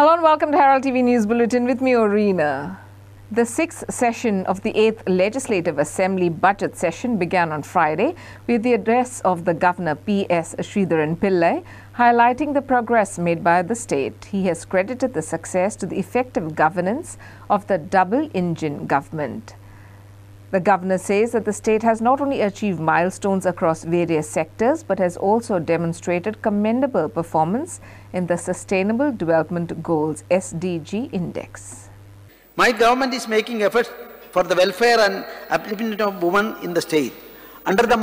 Hello and welcome to Herald TV News Bulletin with me, Orina. The sixth session of the 8th Legislative Assembly budget session began on Friday with the address of the Governor P.S. Sridharan Pillai, highlighting the progress made by the state. He has credited the success to the effective governance of the double-engine government. The governor says that the state has not only achieved milestones across various sectors but has also demonstrated commendable performance in the Sustainable Development Goals SDG Index. My government is making efforts for the welfare and upliftment of women in the state. Under the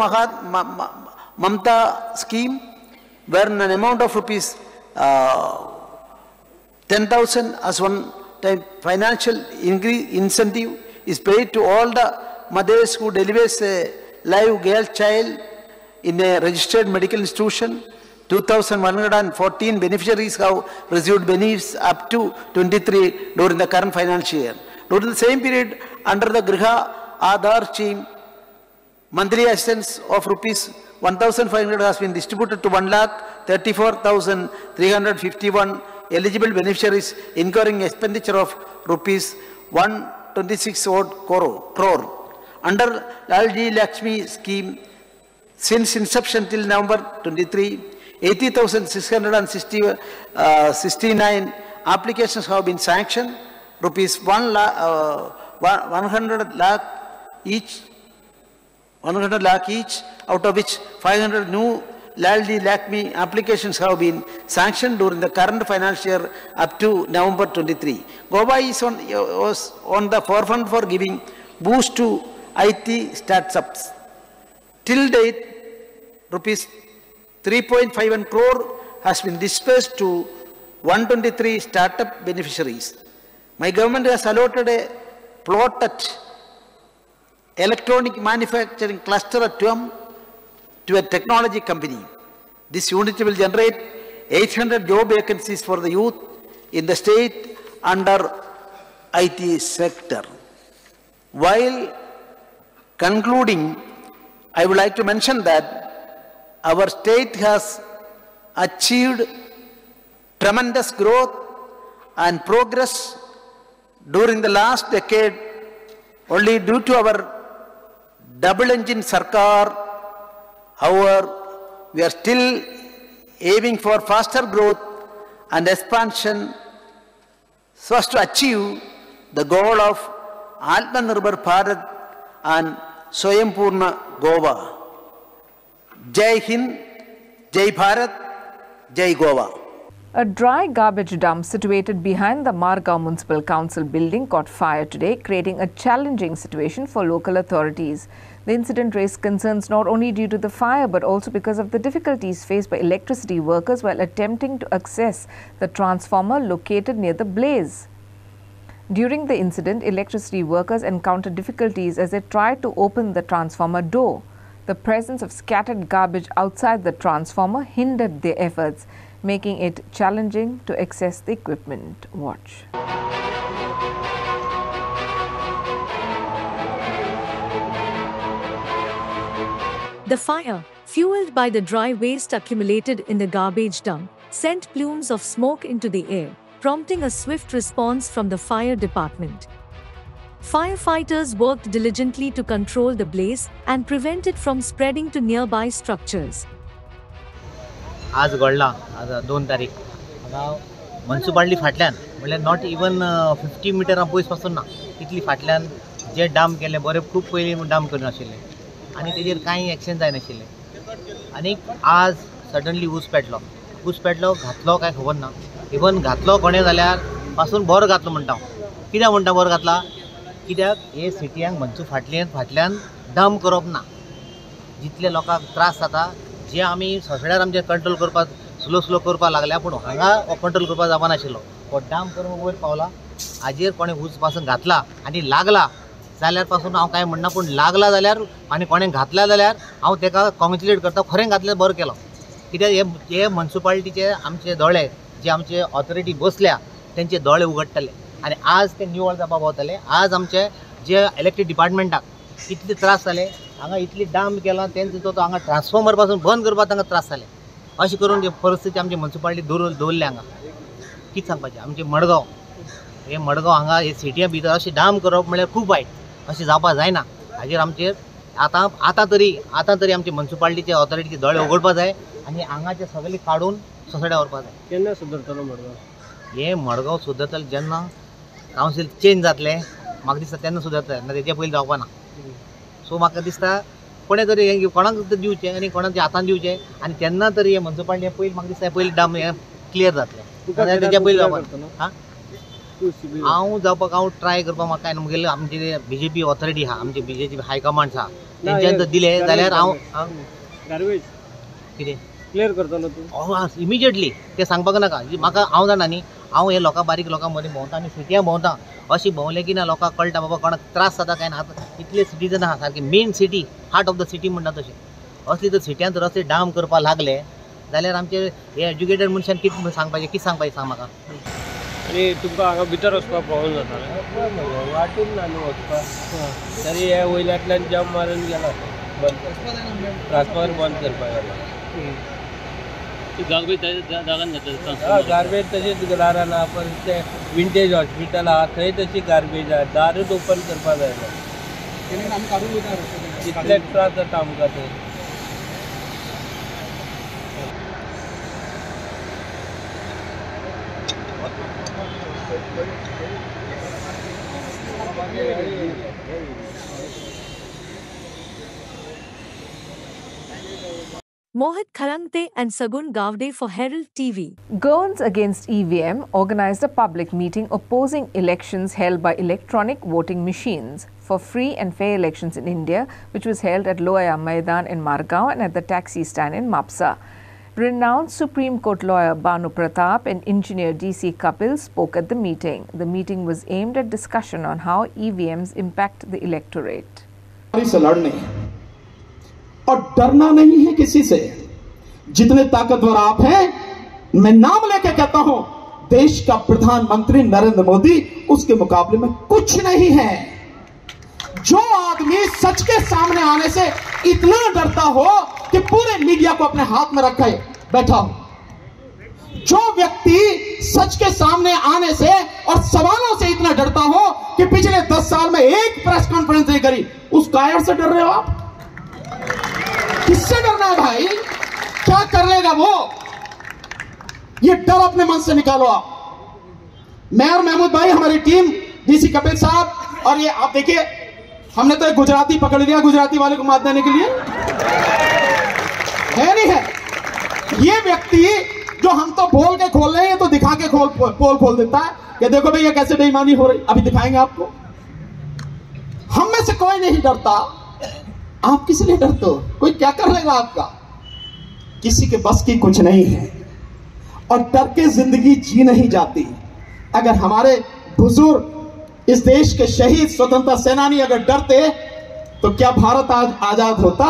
Mamta scheme, where an amount of rupees 10,000 as one time financial incentive is paid to all the mothers who delivers a live girl child in a registered medical institution. 2,114 beneficiaries have received benefits up to 23 during the current financial year. During the same period, under the Griha Aadhar scheme, monthly assistance of rupees 1,500 has been distributed to 1,34,351 eligible beneficiaries, incurring expenditure of rupees 126 crore. Under Lalji Lakshmi scheme, since inception till November 23, 80,669 applications have been sanctioned, rupees 100 lakh each, out of which 500 new Lalji Lakshmi applications have been sanctioned during the current financial year up to November 23. Goa was on the forefront for giving boost to IT startups. Till date, rupees 3.51 crore has been dispersed to 123 startup beneficiaries. My government has allotted a plot at electronic manufacturing cluster at Tuam to a technology company. This unit will generate 800 job vacancies for the youth in the state under IT sector. While concluding, I would like to mention that our state has achieved tremendous growth and progress during the last decade only due to our double-engine Sarkar. However, we are still aiming for faster growth and expansion so as to achieve the goal of Atmanirbhar Bharat and Swayambhurna Goa. Jai Hind, Jai Bharat, Jai Goa. A dry garbage dump situated behind the Margao Municipal Council building caught fire today, creating a challenging situation for local authorities. The incident raised concerns not only due to the fire but also because of the difficulties faced by electricity workers while attempting to access the transformer located near the blaze. During the incident, electricity workers encountered difficulties as they tried to open the transformer door. The presence of scattered garbage outside the transformer hindered their efforts, making it challenging to access the equipment. Watch. The fire, fueled by the dry waste accumulated in the garbage dump, sent plumes of smoke into the air, prompting a swift response from the fire department. Firefighters worked diligently to control the blaze and prevent it from spreading to nearby structures. आज घडला आज 2 तारीख हांगा municipality फाटल्यान म्हणल्यार not even 50 मिटरां पयस पासून ना इतली फाटल्यान जे डाम केले बरे खूब पयलीं डाम करून आशिल्ले आनी तेजेर कांय एक्शन जायनाशिल्लें आनी आज सडनली ऊस पेटलो घातलो काय खबर ना इवन घातलो कोणें जाल्यार पासून बरो घातलो म्हणटा हांव कित्याक म्हणटा बरो घातला कित्याक हे सिटयांक फाटल्यान डाम करप ना जितले लोकांक त्रास जाता जे आमी सोंसड्यार आमचे कंट्रोल करपाक स्लो करपाक लागल्या पूण हांगा कंट्रोल करपाक जावपा नाशिल्लो हो डाम करून वयर पावला हाजेर कोणें ऊस पासून घातला आनी लागला जाल्यार पासून हांव कांय म्हणना पूण लागला जाल्यार आनी कोणें घातला जाल्यार हांव ताका कॉंग्रेच्युलेट करता खरें घातलें बरो केलो कित्याक हे म्युनिसिपालिटीचे आमचे दोळे जे आमचे ऑथॉरिटी बसल्या तेंचे दोळे उगडटले आनी आज ते निवळ जावपा पावतले आज आमचे जे इलेक्ट्रीक डिपार्टमेंटाक इतले त्रास जाले हांगा इतली डाम केला तेंचो तो हांगा ट्रान्सफॉर्मर पासून बंद करपाक तांकां त्रास जाले अशें करून परिस्थिती आमची म्युनिसिपालिटी दवरल्या हांगा कितें सांगपाचें आमचें मडगांव हे मडगांव हांगा हे सिटया भितर अशें डाम करप म्हळ्यार खूब वायट, अशें जावपा जायना. हाजेर आमचेर आतां तरी आमचे म्युनिसिपालिटीचे ऑथॉरिटीचे दोळे उगडपा जाय आनी हांगाचे सगळे काडून सोसायट्या व्हरपा जाय. केन्ना सुदरतलो मडगांव? हे मडगांव सुदरतले जेन्ना कावन्सील चेंज जातले म्हाका दिसता तेन्ना सुदरतले, ना तेच्या पयलीं जावपा ना. सो म्हाका दिसता कोणे तरी हे कोणाक दिवचें आनी कोणाच्या हातान दिवचें आनी तेन्ना तरी हे म्युनिसिपालिटी पयलीं म्हाका दिसता पयलीं डाम हे क्लियर जातलें, तेच्या पयलीं जावपा ना. हांव जावपाक हांव ट्राय करपाक म्हाका काय मुगेले आमचे BJP ऑथॉरिटी आहा, आमचे BJP हायकमांड आहा, तेंच्यान दिले जाल्यार हांव गार्बेज कितें क्लियर करतलो तूं इमिजिएटली ते सांगपाक नाका. म्हाका हांव जाणा न्ही, हांव हे लोकां बारीक लोकां मदीं भोंवता आनी सिटया भोंवता, अशी भोंवलें की ना लोकांक कळटा बाबा कोणाक त्रास जाता काय ना. इतले सिटीजन आहा सारकी main city heart of the city म्हणटा तशें, असली तर सिट्यांत जर अशें डाम करपाक लागले जाल्यार आमचे हे एज्युकेटेड मनशान कितें सांगपाचें सांग म्हाका. आनी तुमकां हांगा भितर वचपाक प्रॉब्लम जाता वाटून ना न्हू वचपाक, तरी हे वयल्यांतल्यान जंप मारून गेला ट्रान्सफॉर्मर बंद करपाक लागला. गार्बेज गार्बेज तशीच दारां ना, पण ते विंटेज हॉस्पिटल आहा थंय तशी गार्बेज आहा, दारूच ओपन करपाक जायना. इतले त्रास जाता आमकां थंय. Mohit Kharangte and Sagun Gavde for Herald TV. Girls Against EVM organized a public meeting opposing elections held by electronic voting machines for free and fair elections in India, which was held at Loya Maidan in Margao and at the taxi stand in Mapsa. Renowned Supreme Court lawyer Banu Pratap and engineer DC Kapil spoke at the meeting. The meeting was aimed at discussion on how EVMs impact the electorate. से लड़ने और डरना नहीं है किसी से. जितने ताकतवर आप हैं, मैं नाम लेके कहता हूं, देश का प्रधानमंत्री नरेंद्र मोदी उसके मुकाबले में कुछ नहीं है. जो आदमी सच के सामने आने से इतना डरता हो कि पूरे मीडिया को अपने हाथ में रखे बैठा हो, जो व्यक्ति सच के सामने आने से और सवालों से इतना डरता हो कि पिछले 10 साल में एक प्रेस कॉन्फ्रेंस नहीं करी, उस कायर से डर रहे हो आप? किससे डरना है भाई? क्या कर लेगा वो? ये डर अपने मन से निकालो आप. मैं और महमूद भाई, हमारी टीम, डीसी कपिल साहब, और ये आप देखिए, हमने तो एक गुजराती पकड़ लिया गुजराती वाले को मात देने के लिए. है नहीं है? ये व्यक्ति जो हम तो बोल के खोल रहे हैं, ये तो दिखा के पोल खोल देता है. ये देखो भाई, ये कैसे बेईमानी हो रही, अभी दिखाएंगे आपको. हम में से कोई नहीं डरता. आप किस लिए डरते हो? कोई क्या कर लेगा आपका? किसी के बस की कुछ नहीं है, और डर के जिंदगी जी नहीं जाती. अगर हमारे बुजुर्ग, इस देश के शहीद स्वतंत्रता सेनानी अगर डरते तो क्या भारत आज आजाद होता?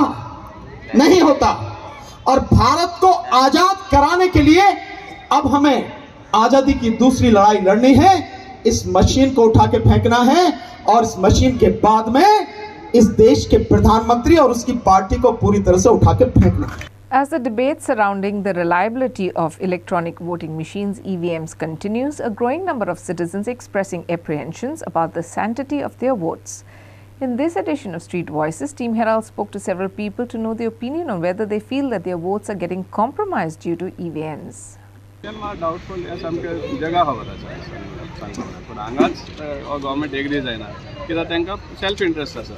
नहीं होता. और भारत को आजाद कराने के लिए अब हमें आजादी की दूसरी लड़ाई लड़नी है. इस मशीन को उठा के फेंकना है, और इस मशीन के बाद में इस देश के प्रधानमंत्री और उसकी पार्टी को पूरी तरह से उठा के फेंकना है. As the debate surrounding the reliability of electronic voting machines (EVMs) continues, a growing number of citizens expressing apprehensions about the sanctity of their votes. In this edition of Street Voices, Team Herald spoke to several people to know their opinion on whether they feel that their votes are getting compromised due to EVMs. Doubtful सामकें जगा खबर आसा सांगपाक, पूण हांगाच government agree जायना, कित्याक तांकां सेल्फ इंट्रस्ट आसा.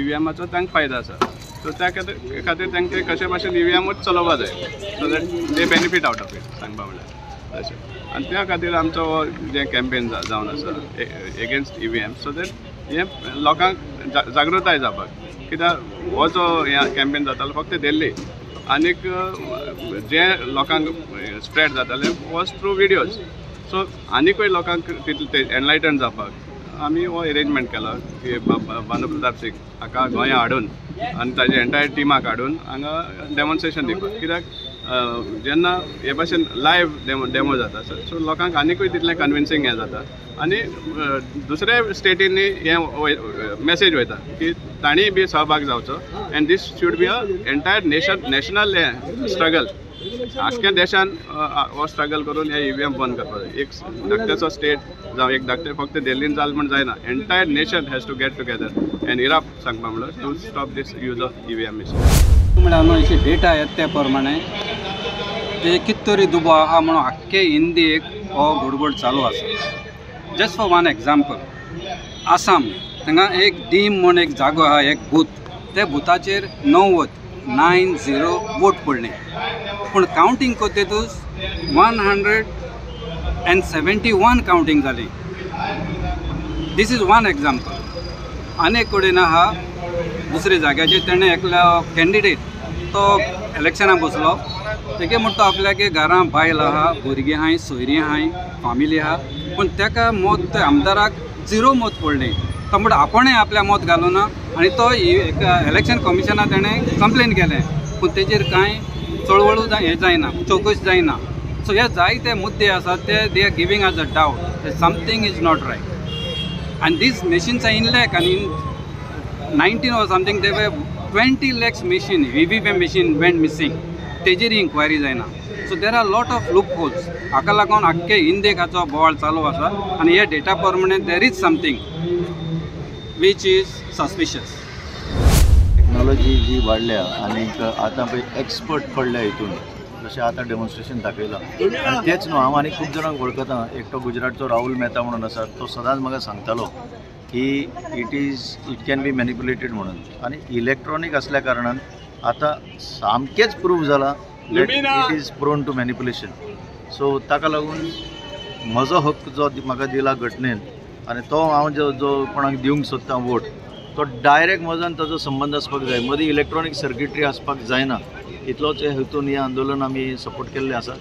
EVMाचो तांकां फायदो आसा, सो त्या खातीर तांकां कशे भाशेन EVMूच चलोवपा जाय, so that they benefit out of it सांगपा म्हणल्यार अशें. आनी त्या खातीर आमचो जें कॅम्पेन जावन आसा एगेन्स्ट EVM, सो दॅट हे लोकांक जागृताय जावपाक. कित्याक हो जो कॅम्पेन जातालो फक्त दिल्ली, आनीक जे लोकांक स्प्रेड जाताले वॉज थ्रू विडियोज. सो आनीकूय लोकांक तितले एनलायटन जावपाक आमी हो अरेंजमेंट केलो की बानू प्रताप सिंग हाका गोंया हाडून आनी ताजे एंटायर टिमाक हाडून हांगा डेमॉन्स्ट्रेशन दिवपाक. कित्याक जेन्ना हे भाशेन लायव्ह डेमो जाता सो लोकांक आनीकूय तितलें कन्विन्सिंग हें जाता. आनी दुसऱ्या स्टेटींनी हें मॅसेज वयता की तांणी बी सहभाग जावचो, and this should be a entire national struggle आख्या देशान हो स्ट्रगल करून हे EVM बंद करपाक जाय. एक धाकटेसो स्टेट जावं एक धाकटे फक्त दिल्लीन जाल म्हण जायना. Entire nation has to get together and इराप सांगपा म्हणल्यार to stop this use of EVM machine. म्हळ्यार न्हू अशी डेटा येता त्या प्रमाणे ते कित तरी दुबाव आहा म्हणून आख्खे इंडियेक हो गडबड चालू आसा. Just for one example, Assam Thanga एक डीम म्हूण एक जागो आहा, एक बूथ, त्या बुथाचेर 90 वोट पडले, पूण कावंटींग कोतेतूच 171 कावंटींग जाली. This is one example. आनी कडेन आहा दुसरे जाग्याचेर तेणें एकलो कॅन्डिडेट तो इलेक्शनाक बसलो, तेगे म्हणटा आपल्यागे घरां बायल आहा, भुरगीं आहाय, सोयरीं आहाय, फॅमिली आहा, पूण तेका मत त्या आमदाराक 0 मत पडलें. तो म्हणटा आपणें आपल्या मत घालूं ना आनी तो इलेक्शन कमिशनाक तेणें कंप्लेन केलें, पूण तेजेर कांय चळवळू हें जायना, चवकशी जायना. सो हे जायते मुद्दे आसात ते they are giving us a doubt that something is not right. And these machines are in lakh, and in 19 or something there were 20 lakhs machine, EVM machine went missing. तेजेर इन्क्वायरी जायना. So there are lot of loopholes. हाका लागून आख्खे इंडियेक हाचो बोवाळ चालू आसा आनी ह्या डेटा प्रमाणे there is something which is suspicious. Technology जी वाडल्या आनी आतां पळय एक्सपर्ट पडल्या हितून, जशें आतां डेमॉन्स्ट्रेशन दाखयलां. आनी तेच न्हू, हांव आनी खूब जाणांक वळखता. एकटो गुजरातचो राहुल मेहता म्हणून आसा, तो सदांच म्हाका सांगतालो की इट कॅन बी मॅनिप्युलेटेड म्हणून. आनी इलेक्ट्रॉनीक आसल्या कारणान आतां सामकेंच प्रूव जालां that it is prone to manipulation. So ताका लागून म्हजो हक्क जो म्हाका दिला घटनेन, आनी तो हांव जो कोणाक दिवंक सोदता वोट, तो डायरेक्ट म्हजोन ताजो संबंद आसपाक जाय. मदीं इलेक्ट्रॉनीक सर्किटरी आसपाक जायना. इतलोच हेतून हें आंदोलन आमी सपोर्ट केल्लें आसा.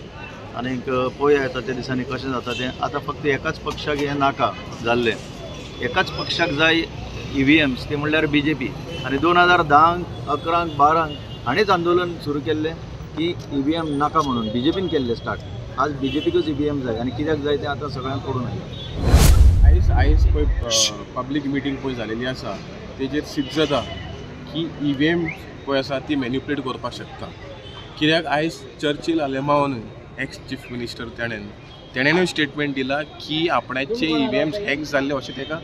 आनीक पळोवया येता त्या दिसांनी कशें जाता तें. आतां फक्त एकाच पक्षाक हें नाका जाल्लें, एकाच पक्षाक जाय EVMs, ते म्हणल्यार BJP. आनी 2010, 11, 12 हाणीच आंदोलन सुरू केल्लें की EVM नाका म्हणून. BJPन केल्लें स्टार्ट. आज BJPकूच EVM जाय, आनी कित्याक जाय तें आतां सगळ्यांक कळून आयलें. आयज पळय पब्लीक मिटींग पळय जालेली आसा, तेजेर सिद्ध जाता की EVM पळय आसा ती मॅन्युप्युलेट करपाक शकता. कित्याक आयज Churchill Alemao ex chief minister तेणेनूय स्टेटमेंट दिला की आपणाचे EVMs हॅक जाल्ले अशें तेका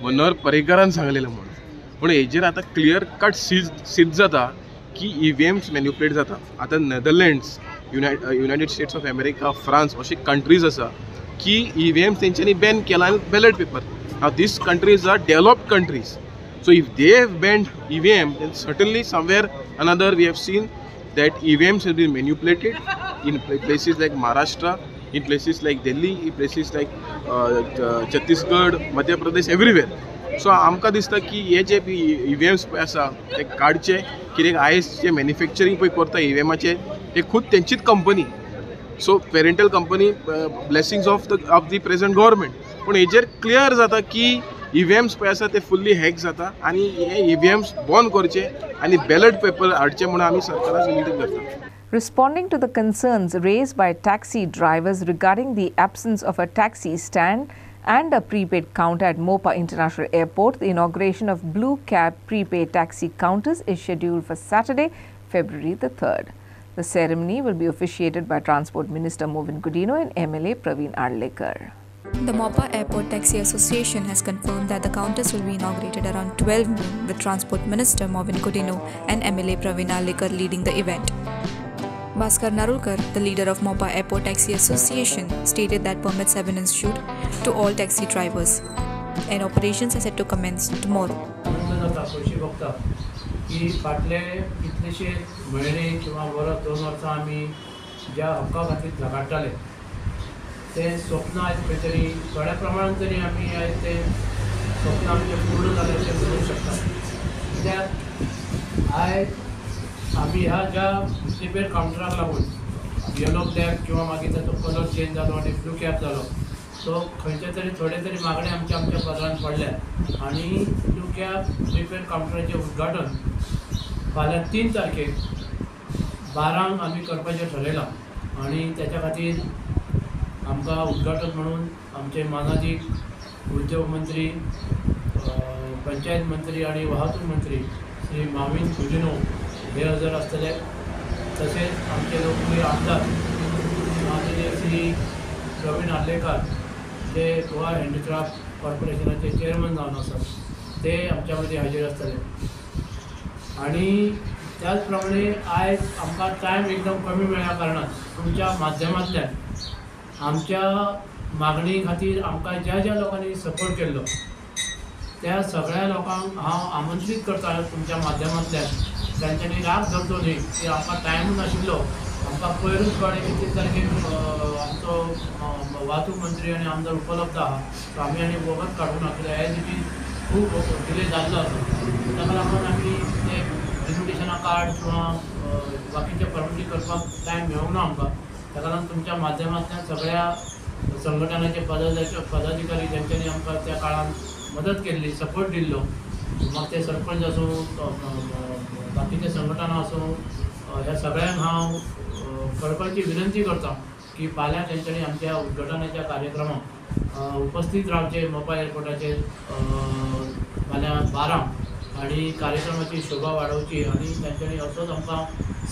मनोहर पर्रीकरान सांगलेलें म्हणून. पूण हेजेर आतां क्लियर कट सिद्ध जाता की EVMs मॅन्युप्युलेट जाता. आतां Netherlands, United States of America, France अशी कंट्रीज आसा की EVMs तेंच्यांनी बॅन केला ballot paper. Now these countries are developed countries. So if they have banned EVM, then certainly somewhere another we have seen that EVMs have been manipulated in places like Maharashtra, in places like Delhi, in places like Chhattisgarh, Madhya Pradesh, everywhere. So आमकां दिसता की हे जे EVMs पळय आसा ते काडचे, कित्याक आयज जे manufacturing पळय करता EVMाचे ते खूद तेंचीच company. So parental company, blessings of the present government. पूण हेजेर क्लियर जाता की EVMs पळय आसा ते फुल्ली हॅक जाता आनी हे EVMs बंद करचे आनी बॅलेट पेपर हाडचे म्हणून आमी सरकाराक विनंती करता. Responding to the concerns raised by taxi drivers regarding the absence of a taxi stand and a prepaid counter at Mopa International Airport, the inauguration of Blue Cab prepaid taxi counters is scheduled for Saturday, February the 3rd. The ceremony will be officiated by Transport Minister Movin Godino and MLA Praveen Arlekar. The Mopa Airport Taxi Association has confirmed that the counters will be inaugurated around 12 noon, with Transport Minister Movin Godino and MLA Praveen Arlekar leading the event. Bhaskar Narulkar, the leader of Mopa Airport Taxi Association, stated that permits have been issued to all taxi drivers and operations are set to commence tomorrow. की फाटले कितलेशे म्हयने किंवा verse 2 वर्सां आमी ज्या हक्का खातीर झगडटाले तें स्वप्न आयज खंय तरी थोड्या प्रमाणान तरी आमी आयज तें स्वप्न आमचें पूर्ण जालें अशें म्हणूंक शकता. कित्याक आयज आमी ह्या ज्या प्रिपेड कावंटराक लागून येलो कॅब किंवा मागीर ताचो कलर चेंज जालो आनी ब्लू कॅब जालो, सो खंयचे तरी थोडे तरी मागणे आमच्या पदरान पडल्या आनी ब्लू कॅब प्रिपेड कावंटराचें उद्घाटन फाल्यां 3 तारखेक 12 आमी करपाचें थारायलां. आनी त्याच्या खातीर आमकां उद्घाटन म्हणून आमचे मानादीक उद्योग मंत्री, पंचायत मंत्री आनी वाहतूक मंत्री श्री मोविन गुदिनो हे हजर आसतले. तसेच आमचे लोकप्रिय आमदार माननीय श्री प्रवीण आर्लेकर जे गोवा हँडीक्राफ्ट कॉर्पोरेशनाचे चेअरमन जावन आसात ते आमच्यामध्ये हाजीर आसतले. आणि त्याच प्रमाणे आयज आमकां टायम एकदम कमी मेळ्ळ्या कारणान तुमच्या माध्यमांतल्यान आमच्या मागणी खातीर आमकां ज्या ज्या लोकांनी सपोर्ट केल्लो त्या सगळ्या लोकांक हांव आमंत्रीत करता तुमच्या माध्यमांतल्यान तांच्यांनी राग धरचो न्ही की आमकां टायम नाशिल्लो. आमकां पयरूच कळ्ळें की 30 तारखेक आमचो वाहतूक मंत्री आनी आमदार उपलब्ध आहा, सो आमी आनी वगत काडूं ना कित्याक एज इट इज खूब डिले जाल्लो आसा. ताका लागून आमी ते इन्विटेशना कार्ड किंवा बाकीचे फॉर्मेलिटी करपाक टायम मेळूंक ना आमकां. ताका लागून तुमच्या माध्यमांतल्यान सगळ्या संघटनाचे पदाधिकारी जेंच्यांनी आमकां त्या काळान मदत केल्ली, सपोर्ट दिल्लो, मग ते सरपंच आसूं बाकीचे संघटना आसूं, ह्या सगळ्यांक हांव कळकळीची विनंती करता की फाल्यां तेंच्यांनी आमच्या उद्घाटनाच्या कार्यक्रमाक उपस्थित रावचे मोपा एअरपोर्टाचेर फाल्यां 12 आणि कार्यक्रमाची शोभा वाडोवची आणि तांच्यांनी असोच आमकां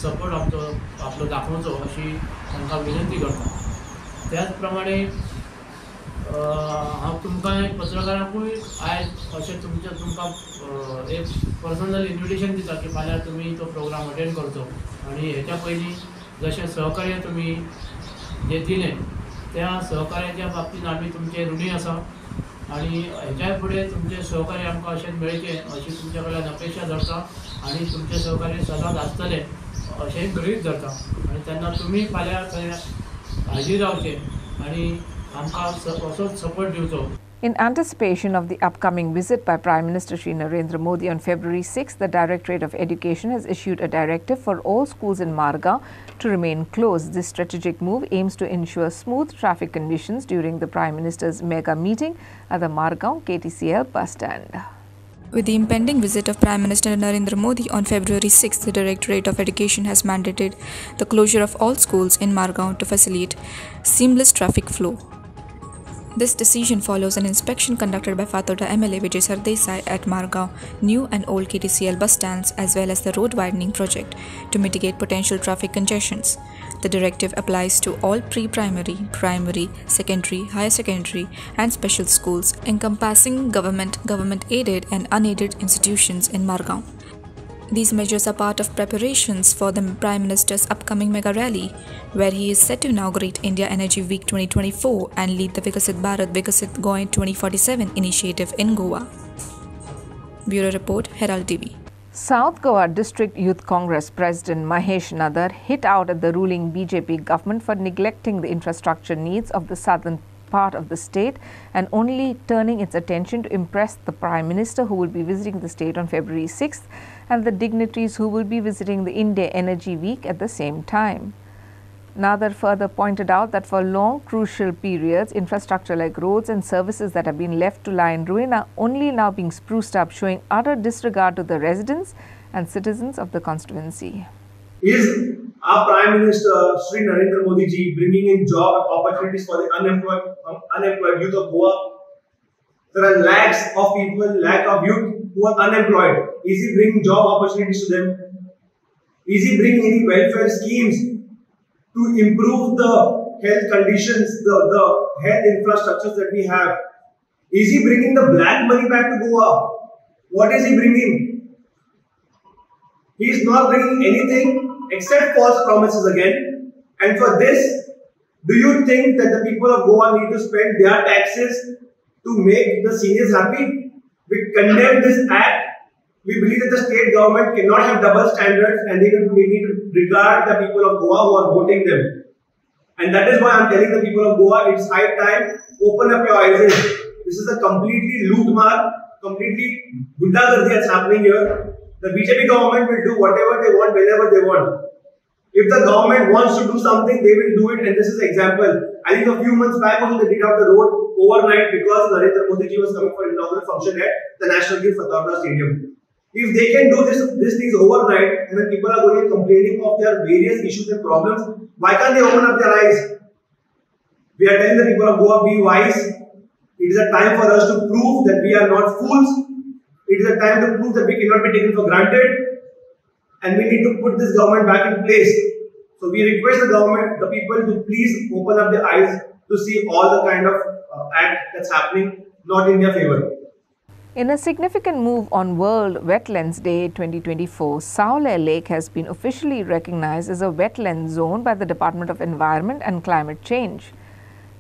सपोर्ट आपलो दाखोवचो अशी तांकां विनंती करता. त्याच प्रमाणे हांव तुमकां एक पत्रकारांकूय आयज अशें तुमकां एक पर्सनल इन्विटेशन दिता की फाल्यां तुमी तो प्रोग्राम अटेंड करचो. आणि हेच्या पयलीं जशें सहकार्य तुमी जे दिलें त्या सहकार्याच्या बाबतींत आमी तुमचे ऋणी आसा आणि हेच्याय फुडें तुमचें सहकार्य आमकां अशेंच मेळचें अशी तुमचे कडल्यान अपेक्षा धरता आणि तुमचें सहकार्य सदांच आसतलें अशेंय गृहीत धरता. आणि तेन्ना तुमी फाल्यां थंय हाजीर रावचें आणि आमकां असोच सपोर्ट दिवचो. In anticipation of the upcoming visit by Prime Minister Shri Narendra Modi on February 6, the Directorate of Education has issued a directive for all schools in Margao to remain closed. This strategic move aims to ensure smooth traffic conditions during the Prime Minister's mega meeting at the Margao KTCL bus stand. With the impending visit of Prime Minister Narendra Modi on February 6, the Directorate of Education has mandated the closure of all schools in Margao to facilitate seamless traffic flow. This decision follows an inspection conducted by Fathoda MLA Vijay Sardesai at Margao new and old KTCL bus stands as well as the road widening project to mitigate potential traffic congestions. The directive applies to all pre-primary, primary, secondary, higher secondary and special schools encompassing government-aided and unaided institutions in Margao. These measures are part of preparations for the Prime Minister's upcoming mega rally, where he is set to inaugurate India Energy Week 2024 and lead the Vikasit Bharat Vikasit Goa 2047 initiative in Goa. Bureau Report, Herald TV. South Goa District Youth Congress President Mahesh Nadar hit out at the ruling BJP government for neglecting the infrastructure needs of the southern part of the state and only turning its attention to impress the Prime Minister, who will be visiting the state on February 6th, and the dignitaries who will be visiting the India Energy Week at the same time. Nadar further pointed out that for long crucial periods, infrastructure like roads and services that have been left to lie in ruin are only now being spruced up, showing utter disregard to the residents and citizens of the constituency. Is our Prime Minister Shri Narendra Modi ji bringing in job opportunities for the unemployed youth of Goa? There are lakhs of people, lakh of youth who are unemployed. Is he bringing job opportunities to them? Is he bringing any welfare schemes to improve the health conditions, the health infrastructures that we have? Is he bringing the black money back to Goa? What is he bringing? He is not bringing anything except false promises again. And for this, do you think that the people of Goa need to spend their taxes to make the seniors happy? We condemn this act. We believe that the state government cannot have double standards and they need to regard the people of Goa who are voting them. And that is why I am telling the people of Goa, it's high time, open up your eyes. This is a completely loot mar, completely gundagardi that's happening here. The BJP government will do whatever they want, whenever they want. If the government wants to do something, they will do it, and this is an example. I think a few months back also they did out the road overnight because Narendra Modi ji was coming for an inaugural function at the National Gift Fathoda Stadium. If they can do these things overnight, and when people are going and complaining of their various issues and problems, why can't they open up their eyes? We are telling the people of Goa, be wise. It is a time for us to prove that we are not fools. It is a time to prove that we cannot be taken for granted, and we need to put this government back in place. So we request the government, the people to please open up their eyes to see all the kind of act that's happening, not in their favor. In a significant move on World Wetlands Day 2024, Saule Lake has been officially recognized as a wetland zone by the Department of Environment and Climate Change.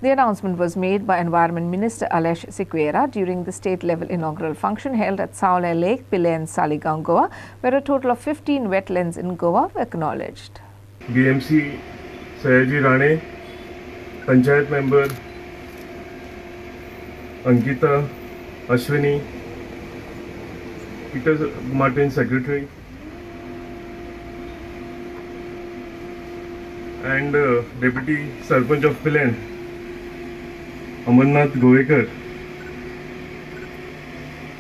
The announcement was made by Environment Minister Alesh Sequeira during the state-level inaugural function held at Saule Lake, Pillai and Saligaon, Goa, where a total of 15 wetlands in Goa were acknowledged. BMC Sayaji Rane, Panchayat Member Ankita Ashwini, Peter Martin Secretary, and Deputy Sarpanch of Pillai, Amarnath Govekar.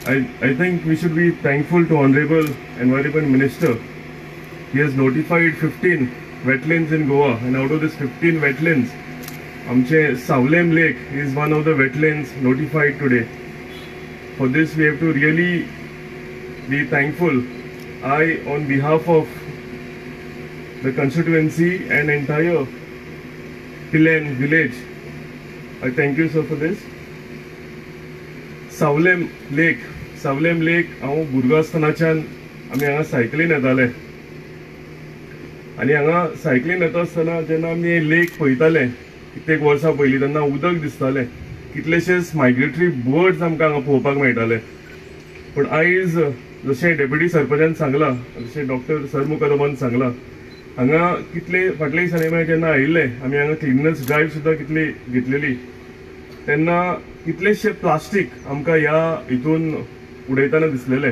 I think we should be thankful to Honorable Environment Minister. He has notified 15 wetlands in Goa, and out of this 15 wetlands, Amche Saulem Lake is one of the wetlands notified today. For this we have to really be thankful. I, on behalf of the constituency and entire Pillai village, I thank you sir for this. Saulem Lake, हांव भुरगो आसतनाच्यान आमी हांगा सायकलीन येताले आनी हांगा सायकलीन येता आसतना जेन्ना आमी लेक पळयताले कित्येक वर्सां पयलीं तेन्ना उदक दिसतालें, कितलेशेच मायग्रेटरी बर्ड्स आमकां हांगा पळोवपाक मेळटाले. पूण आयज जशें डेप्युटी सरपंचान सांगलां, जशें डॉक्टर सरमु कदमान सांगलां, हांगा कितले फाटले दिसांनी जेन्ना आयिल्ले आमी हांगा क्लिननेस ड्रायव्ह सुद्दां कितली घेतलेली, तेन्ना कितलेशे प्लास्टीक आमकां ह्या हितून उडयताना दिसलेले.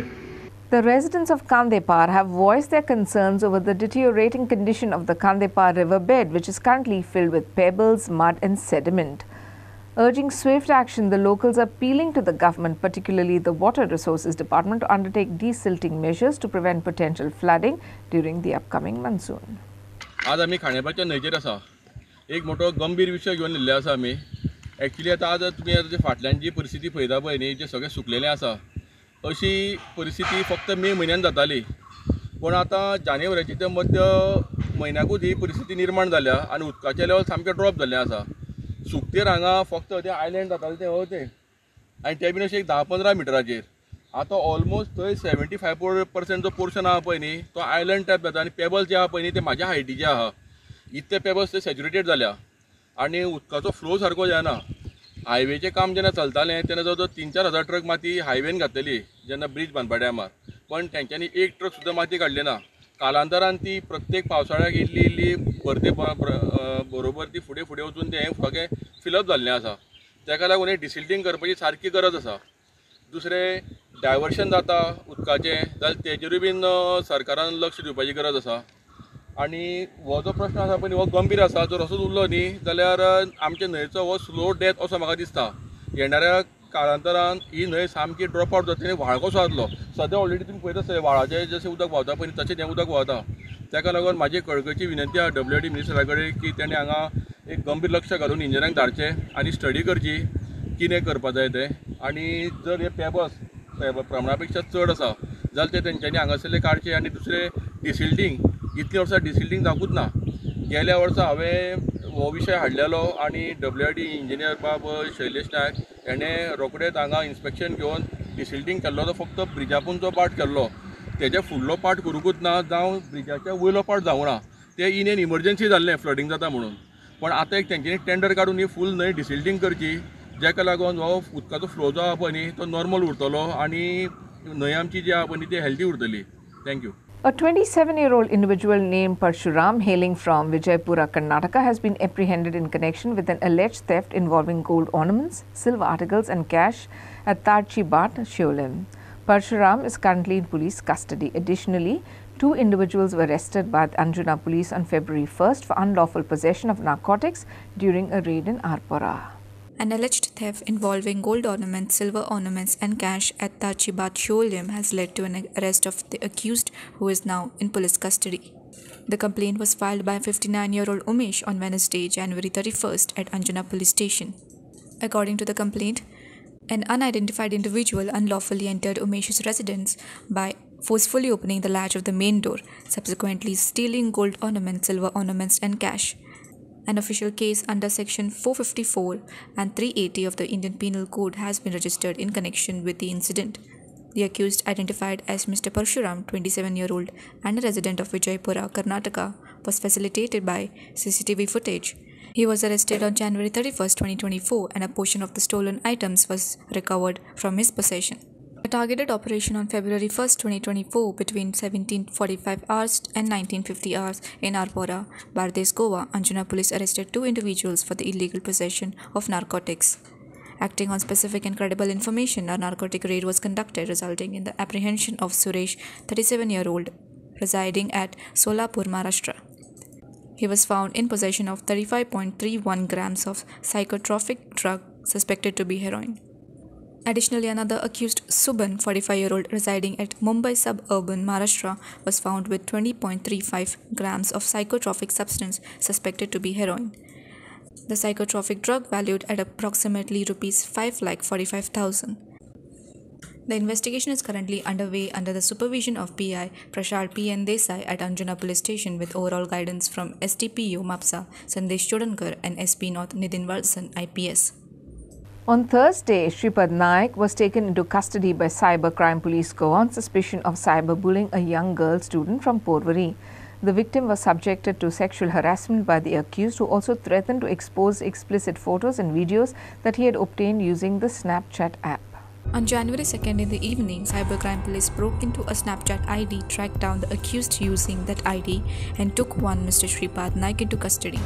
The residents of Kandepar have voiced their concerns over the deteriorating condition of the Kandepar riverbed, which is currently filled with pebbles, mud and sediment. Urging swift action, the locals are appealing to the government, particularly the Water Resources Department, to undertake desilting measures to prevent potential flooding during the upcoming monsoon. आज आमी खांडेपारच्या न्हंयचेर आसा. एक मोठो गंभीर विशय घेवन येयल्ले आसा आमी. एक्चुअली आज तुमी जे फाटल्यान जी परिस्थिती पळयता पळय न्ही, जे सगळे सुकलेले आसा, अशी परिस्थिती फक्त मे म्हयन्यान जाताली. पण आतां जानेवारीच्या ते मध्य म्हयन्याकूच ही परिस्थिती निर्माण जाल्या आनी उदकाचे लेवल सामके ड्रॉप जाल्ले आसा. सुकतेर हांगा फक्त ते आयलँड जाताले ते हळते आनी ते बीन अशे 10-15 मिटराचेर. आतां ऑलमोस्ट थंय 75% जो पोर्शन आहा पळय न्ही, तो आयलँड टायप जाता आनी पेबल्स जे आहा पळय न्ही ते म्हाज्या हायटीचे आहा. इतले पेबल्स ते सॅच्युरेटेड जाल्या आनी उदकाचो फ्लो सारको जायना. हायवेचें काम जेन्ना चलतालें तेन्ना जवळ 3-4 हजार ट्रक माती हायवेन घातलेली जेन्ना ब्रीज बांदपा टायमार, पण तेंच्यांनी एक ट्रक सुद्दां माती काडली ना. कालांतरान ती प्रत्येक पावसाळ्याक इल्ली भरते बरोबर ती फुडें वचून तें सगळें फिलअप जाल्लें आसा. ताका लागून डिसिल्टिंग करपाची सारकी गरज आसा. दुसरें डायवर्शन जाता उदकाचें जाल्यार तेजेरूय बीन सरकारान लक्ष दिवपाची गरज आसा. आनी हो जो प्रश्न आसा पळय हो गंभीर आसा. जर असोच उरलो न्ही जाल्यार आमचे न्हंयचो हो स्लो डेथ असो म्हाका दिसता. येणाऱ्या कालांतरान ही न्हंय सामकी ड्रॉप आवट जातली आनी व्हाळ कसो जातलो. सद्या ऑलरेडी तुमी पळयता आसतले व्हाळाचें जशें उदक व्हांवता पळय तशें हें उदक व्हांवता. ताका लागून म्हाजी कळकळीची विनंती आहा WRD मिनिस्टरा कडेन की तेणें हांगा एक गंभीर लक्ष घालून इंजिनियरांक धाडचें आनी स्टडी करची कितें करपा जाय तें. आनी जर हे पेबल्स प्रमाणा पेक्षा चड आसा जाल्यार ते तेंच्यांनी हांगासरले काडचे. आनी दुसरें डिसिल्टींग, इतलीं वर्सां डिसिल्टींग जावूंकूच ना. गेल्या वर्सा हांवें हो विशय हाडलेलो आनी WRD इंजिनियर बाब शैलेश नायक हेणें रोखडेंच हांगा इन्स्पेक्शन घेवन डिसिल्टींग केल्लो. तो फक्त ब्रिजापूनचो पार्ट केल्लो, तेजे फुडलो पार्ट करूंकूच ना, जावं ब्रिजाच्या वयलो पार्ट जावं ना. तें इन एन इमर्जन्सी जाल्लें फ्लडींग जाता म्हणून. पण आतां एक तेंच्यांनी टेंडर काडून ही फूल न्हंय डिसिल्टींग करची, जाका लागून हो उदकाचो फ्लो जो आहा पळय न्ही तो नॉर्मल उरतलो आनी न्हंय आमची जी आहा पळय न्ही ती हेल्दी उरतली. Thank you. A 27-year-old individual named Parshuram, hailing from Vijaypura, Karnataka, has been apprehended in connection with an alleged theft involving gold ornaments, silver articles and cash at Tarchibat, Shiolem. Parshuram is currently in police custody. Additionally, 2 individuals were arrested by the Anjuna police on February 1st for unlawful possession of narcotics during a raid in Arpora. An alleged theft involving gold ornaments, silver ornaments and cash at Tarchibat Shiolem has led to an arrest of the accused, who is now in police custody. The complaint was filed by 59-year-old Umesh on Wednesday, January 31st at Anjuna police station. According to the complaint, an unidentified individual unlawfully entered Umesh's residence by forcefully opening the latch of the main door, subsequently stealing gold ornaments, silver ornaments, and cash. An official case under Section 454 and 380 of the Indian Penal Code has been registered in connection with the incident. The accused, identified as Mr. Parshuram, 27-year-old, and a resident of Vijaypura, Karnataka, was facilitated by CCTV footage. He was arrested on January 31, 2024, and a portion of the stolen items was recovered from his possession. A targeted operation on February 1, 2024, between 17:45 hours and 19:50 hours in Arpora, Bardes, Goa, Anjuna police arrested 2 individuals for the illegal possession of narcotics. Acting on specific and credible information, a narcotic raid was conducted, resulting in the apprehension of Suresh, 37-year-old, residing at Solapur, Maharashtra. He was found in possession of 35.31 grams of psychotropic drug suspected to be heroin. Additionally, another accused, Subban, 45-year-old, residing at Mumbai suburban, Maharashtra, was found with 20.35 grams of psychotropic substance suspected to be heroin. The psychotropic drug valued at approximately Rs 5,45,000. The investigation is currently underway under the supervision of PI Prashad P.N. Desai at Anjuna Police Station, with overall guidance from STPO MAPSA Sandesh Chodankar and SP North Nidin Valsan, IPS. On Thursday, Shripad Naik was taken into custody by Cyber Crime Police Goa on suspicion of cyberbullying a young girl student from Porvorim. The victim was subjected to sexual harassment by the accused, who also threatened to expose explicit photos and videos that he had obtained using the Snapchat app. On January 2nd in the evening, Cybercrime Police broke into a Snapchat ID, tracked down the accused using that ID, and took one Mr. Shripad Naik into custody.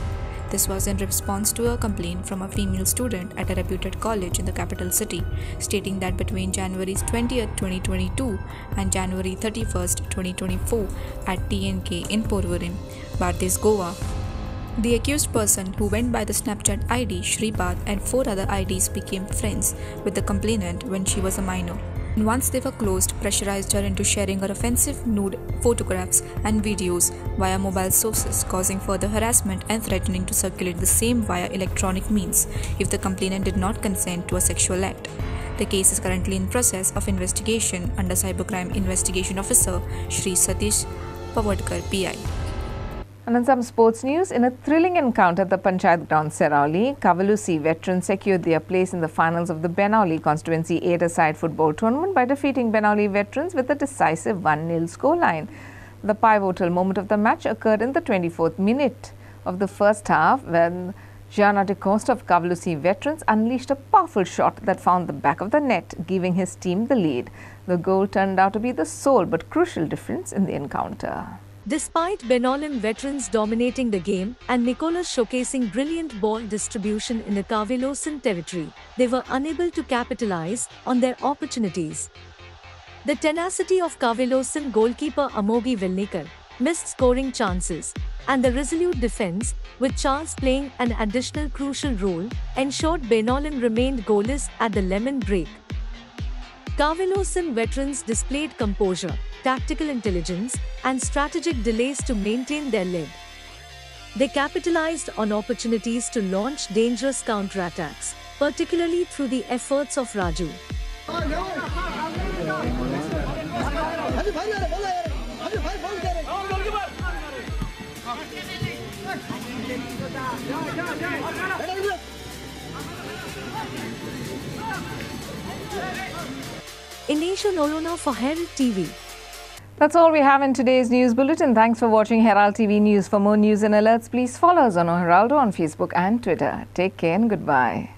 This was in response to a complaint from a female student at a reputed college in the capital city, stating that between January 20th, 2022 and January 31st, 2024 at TNK in Porvorim, Bardes, Goa, the accused person, who went by the Snapchat ID Shripad, and 4 other IDs, became friends with the complainant when she was a minor. And once they were closed, pressurized her into sharing her offensive nude photographs and videos via mobile sources, causing further harassment and threatening to circulate the same via electronic means if the complainant did not consent to a sexual act. The case is currently in process of investigation under Cybercrime Investigation Officer Shri Satish Pavadkar, PI. And in some sports news, in a thrilling encounter at the Panchayat ground Sarauli, Kavalusi veterans secured their place in the finals of the Benauli Constituency 8-a-side football tournament by defeating Benauli veterans with a decisive 1-0 scoreline. The pivotal moment of the match occurred in the 24th minute of the first half, when Gianna de Costa of Kavalusi veterans unleashed a powerful shot that found the back of the net, giving his team the lead. The goal turned out to be the sole but crucial difference in the encounter. Despite Benaulim veterans dominating the game and Nicholas showcasing brilliant ball distribution in the Kavalusi territory, they were unable to capitalize on their opportunities. The tenacity of Kavalusi goalkeeper Amogi Velnikar missed scoring chances, and the resolute defense, with Charles playing an additional crucial role, ensured Benaulim remained goalless at the lemon break. Kavalusi veterans displayed composure, tactical intelligence, and strategic delays to maintain their lead. They capitalized on opportunities to launch dangerous counterattacks, particularly through the efforts of Raju. Inesha Nolona for Herald TV. That's all we have in today's news bulletin. Thanks for watching Herald TV News. For more news and alerts, please follow us on Heraldo on Facebook and Twitter. Take care and goodbye.